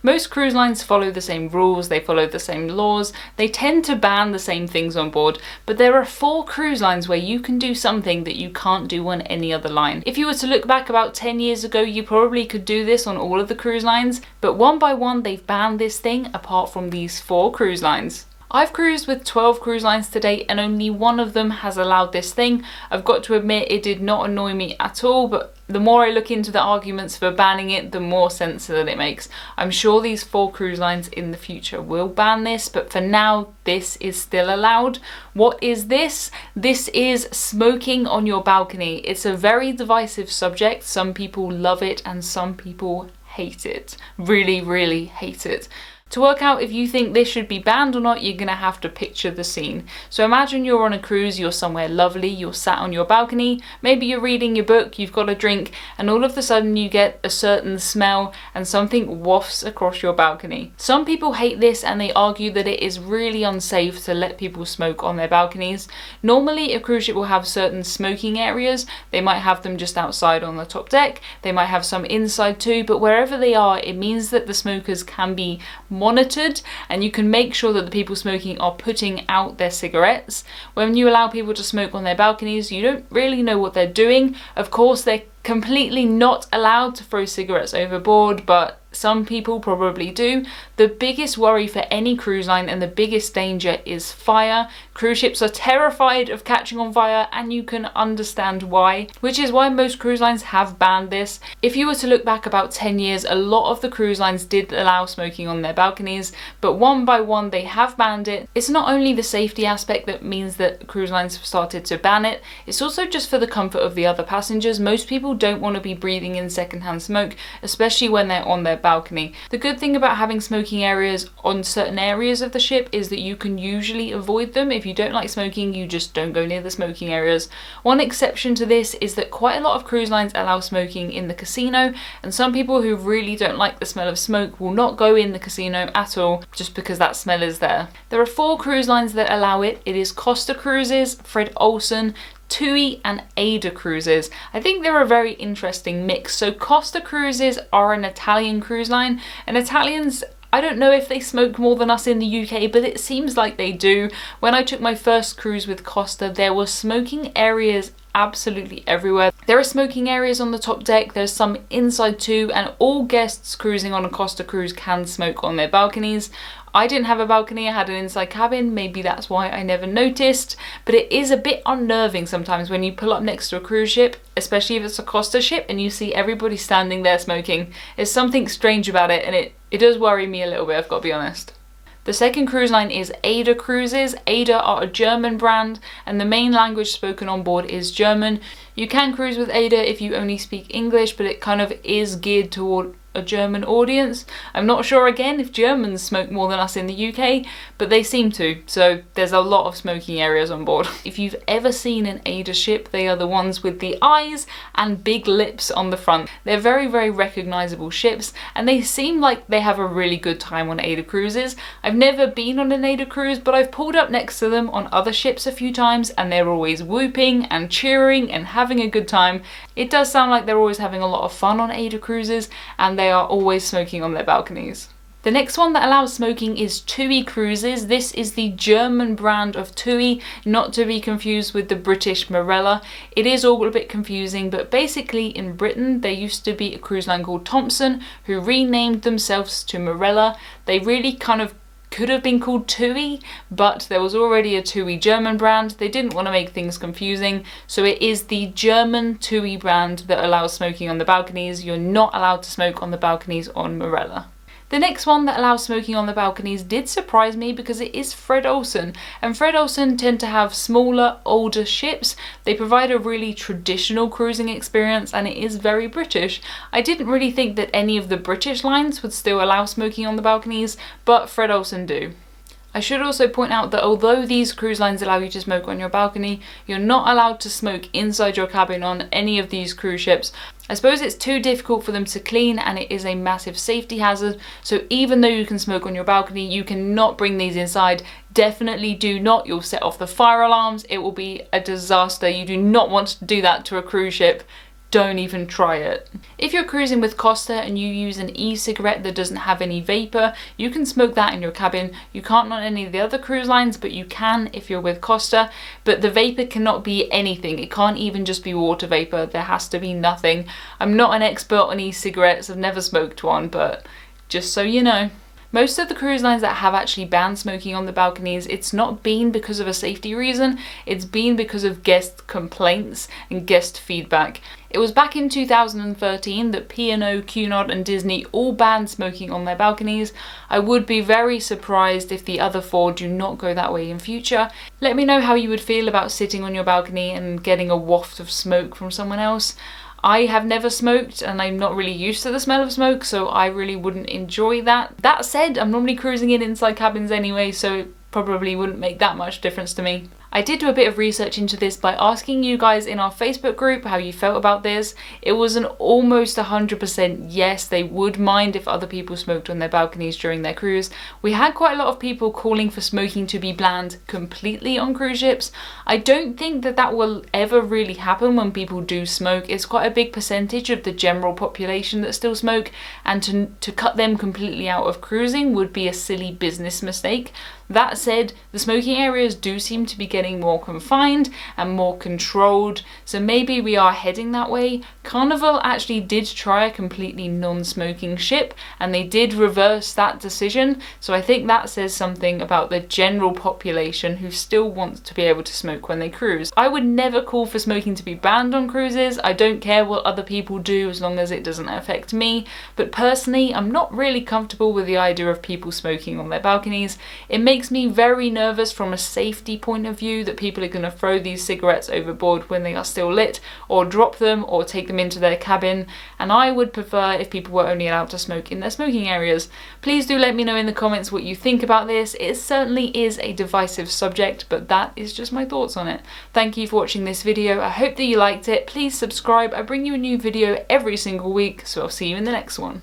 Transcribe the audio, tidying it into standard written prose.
Most cruise lines follow the same rules, they follow the same laws, they tend to ban the same things on board, but there are 4 cruise lines where you can do something that you can't do on any other line. If you were to look back about 10 years ago, you probably could do this on all of the cruise lines, but one by one they've banned this thing apart from these 4 cruise lines. I've cruised with 12 cruise lines to date and only one of them has allowed this thing. I've got to admit it did not annoy me at all, but the more I look into the arguments for banning it, the more sense that it makes. I'm sure these 4 cruise lines in the future will ban this, but for now this is still allowed. What is this? This is smoking on your balcony. It's a very divisive subject. Some people love it and some people hate it. Really, really hate it. To work out if you think this should be banned or not, you're gonna have to picture the scene. So imagine you're on a cruise, you're somewhere lovely, you're sat on your balcony, maybe you're reading your book, you've got a drink, and all of a sudden you get a certain smell and something wafts across your balcony. Some people hate this and they argue that it is really unsafe to let people smoke on their balconies. Normally a cruise ship will have certain smoking areas. They might have them just outside on the top deck, they might have some inside too, but wherever they are, it means that the smokers can be monitored and you can make sure that the people smoking are putting out their cigarettes. When you allow people to smoke on their balconies, you don't really know what they're doing. Of course, they're completely not allowed to throw cigarettes overboard, but some people probably do. The biggest worry for any cruise line and the biggest danger is fire. Cruise ships are terrified of catching on fire and you can understand why, which is why most cruise lines have banned this. If you were to look back about 10 years, a lot of the cruise lines did allow smoking on their balconies, but one by one they have banned it. It's not only the safety aspect that means that cruise lines have started to ban it, it's also just for the comfort of the other passengers. Most people don't want to be breathing in secondhand smoke, especially when they're on their balcony. The good thing about having smoking areas on certain areas of the ship is that you can usually avoid them. If you don't like smoking, you just don't go near the smoking areas. One exception to this is that quite a lot of cruise lines allow smoking in the casino, and some people who really don't like the smell of smoke will not go in the casino at all just because that smell is there. There are 4 cruise lines that allow it. It is Costa Cruises, Fred Olsen, TUI and Aida Cruises. I think they're a very interesting mix. So Costa Cruises are an Italian cruise line, and Italians, I don't know if they smoke more than us in the UK, but it seems like they do. When I took my first cruise with Costa, there were smoking areas absolutely everywhere. There are smoking areas on the top deck, there's some inside too, and all guests cruising on a Costa cruise can smoke on their balconies. I didn't have a balcony, I had an inside cabin, maybe that's why I never noticed, but it is a bit unnerving sometimes when you pull up next to a cruise ship, especially if it's a Costa ship and you see everybody standing there smoking. There's something strange about it and it does worry me a little bit, I've got to be honest. The second cruise line is Aida Cruises. Aida are a German brand and the main language spoken on board is German. You can cruise with Aida if you only speak English, but it kind of is geared toward a German audience. I'm not sure again if Germans smoke more than us in the UK, but they seem to, so there's a lot of smoking areas on board. If you've ever seen an Aida ship, they are the ones with the eyes and big lips on the front. They're very, very recognisable ships and they seem like they have a really good time on Aida Cruises. I've never been on an Aida cruise, but I've pulled up next to them on other ships a few times and they're always whooping and cheering and having a good time. It does sound like they're always having a lot of fun on Aida Cruises and they are always smoking on their balconies. The next one that allows smoking is TUI Cruises. This is the German brand of TUI, not to be confused with the British Marella. It is all a bit confusing, but basically in Britain there used to be a cruise line called Thompson who renamed themselves to Marella. They really kind of could have been called TUI, but there was already a TUI German brand. They didn't want to make things confusing, so it is the German TUI brand that allows smoking on the balconies. You're not allowed to smoke on the balconies on Marella. The next one that allows smoking on the balconies did surprise me because it is Fred Olsen, and Fred Olsen tend to have smaller, older ships. They provide a really traditional cruising experience and it is very British. I didn't really think that any of the British lines would still allow smoking on the balconies, but Fred Olsen do. I should also point out that although these cruise lines allow you to smoke on your balcony, you're not allowed to smoke inside your cabin on any of these cruise ships. I suppose it's too difficult for them to clean and it is a massive safety hazard, so even though you can smoke on your balcony, you cannot bring these inside. Definitely do not, you'll set off the fire alarms, it will be a disaster. You do not want to do that to a cruise ship. don't even try it. If you're cruising with Costa and you use an e-cigarette that doesn't have any vapor, you can smoke that in your cabin. You can't on any of the other cruise lines, but you can if you're with Costa. But the vapor cannot be anything. It can't even just be water vapor. There has to be nothing. I'm not an expert on e-cigarettes. I've never smoked one, but just so you know. Most of the cruise lines that have actually banned smoking on the balconies, it's not been because of a safety reason, it's been because of guest complaints and guest feedback. It was back in 2013 that P&O, Cunard and Disney all banned smoking on their balconies. I would be very surprised if the other 4 do not go that way in future. Let me know how you would feel about sitting on your balcony and getting a waft of smoke from someone else. I have never smoked and I'm not really used to the smell of smoke, so I really wouldn't enjoy that. That said, I'm normally cruising in inside cabins anyway, so it probably wouldn't make that much difference to me. I did do a bit of research into this by asking you guys in our Facebook group how you felt about this. It was an almost 100% yes, they would mind if other people smoked on their balconies during their cruise. We had quite a lot of people calling for smoking to be banned completely on cruise ships. I don't think that that will ever really happen when people do smoke. It's quite a big percentage of the general population that still smoke, and to cut them completely out of cruising would be a silly business mistake. That said, the smoking areas do seem to be getting more confined and more controlled, so maybe we are heading that way. Carnival actually did try a completely non-smoking ship and they did reverse that decision, so I think that says something about the general population who still wants to be able to smoke when they cruise. I would never call for smoking to be banned on cruises. I don't care what other people do as long as it doesn't affect me, but personally I'm not really comfortable with the idea of people smoking on their balconies. It makes me very nervous from a safety point of view that people are going to throw these cigarettes overboard when they are still lit, or drop them or take them into their cabin, and I would prefer if people were only allowed to smoke in their smoking areas. Please do let me know in the comments what you think about this. It certainly is a divisive subject, but that is just my thoughts on it. Thank you for watching this video. I hope that you liked it. Please subscribe. I bring you a new video every single week, so I'll see you in the next one.